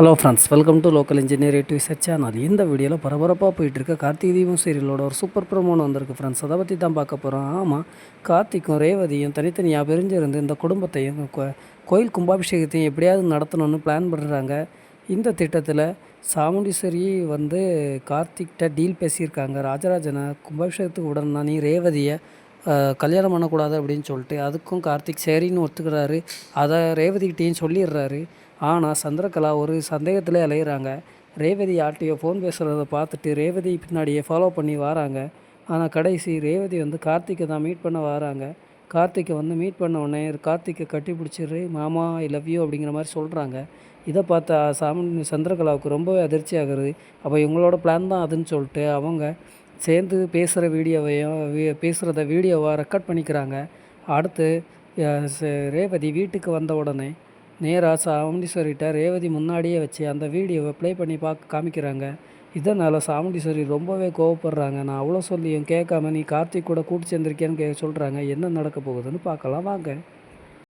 Hello friends, welcome to local engineering research channel. இந்த வீடியோவில் பரபரப்பாக போயிட்டுருக்க கார்த்திகை தீபம் சீரியலோட ஒரு சூப்பர் ப்ரோமோன்னு வந்திருக்கு ஃப்ரெண்ட்ஸ். அதை பற்றி தான் பார்க்க போகிறோம். ஆமாம், கார்த்திக்கும் ரேவதியும் தனித்தனியாக பிரிஞ்சிருந்து இந்த குடும்பத்தையும் கோயில் கும்பாபிஷேகத்தையும் எப்படியாவது நடத்தணும்னு பிளான் பண்ணுறாங்க. இந்த திட்டத்தில் சாமுண்டீஸ்வரி கார்த்திக்கிட்ட டீல் பேசியிருக்காங்க. ராஜராஜனை கும்பாபிஷேகத்துக்கு உடனே நீ ரேவதியை கல்யாணம் பண்ணக்கூடாது அப்படின்னு சொல்லிட்டு, அதுக்கும் கார்த்திக் சரின்னு ஒத்துக்கிறாரு. அதை ரேவதிக்கிட்டேயும் சொல்லிடுறாரு. ஆனால் சந்திரகலா ஒரு சந்தேகத்தில் அலையிறாங்க. ரேவதி யார்கிட்டையோ ஃபோன் பேசுகிறத பார்த்துட்டு ரேவதி பின்னாடியே ஃபாலோ பண்ணி வராங்க. ஆனால் கடைசி ரேவதி கார்த்திக்கை தான் மீட் பண்ண வராங்க. கார்த்திக்கை மீட் பண்ண உடனே கார்த்திக்கை கட்டி பிடிச்சிரு, மாமா ஐ லவ் யூ அப்படிங்கிற மாதிரி சொல்கிறாங்க. இதை பார்த்தா சந்திரகலாவுக்கு ரொம்பவே அதிர்ச்சி ஆகுறது. அப்போ இவங்களோட பிளான் தான் அதுன்னு சொல்லிட்டு அவங்க சேர்ந்து பேசுகிற பேசுகிறத வீடியோவாக ரெக்கார்ட் பண்ணிக்கிறாங்க. அடுத்து ரேவதி வீட்டுக்கு வந்த உடனே நேராக சாமுண்டீஸ்வரிகிட்ட ரேவதி முன்னாடியே வச்சு அந்த வீடியோவை ப்ளே பண்ணி காமிக்கிறாங்க. இதனால் சாமுண்டீஸ்வரி ரொம்பவே கோவப்படுறாங்க. நான் அவ்வளோ சொல்லியும் கேட்காம நீ கார்த்திக் கூட கூட்டு சேர்ந்துருக்கேன்னு சொல்கிறாங்க. என்ன நடக்க போகுதுன்னு பார்க்கலாம் வாங்க.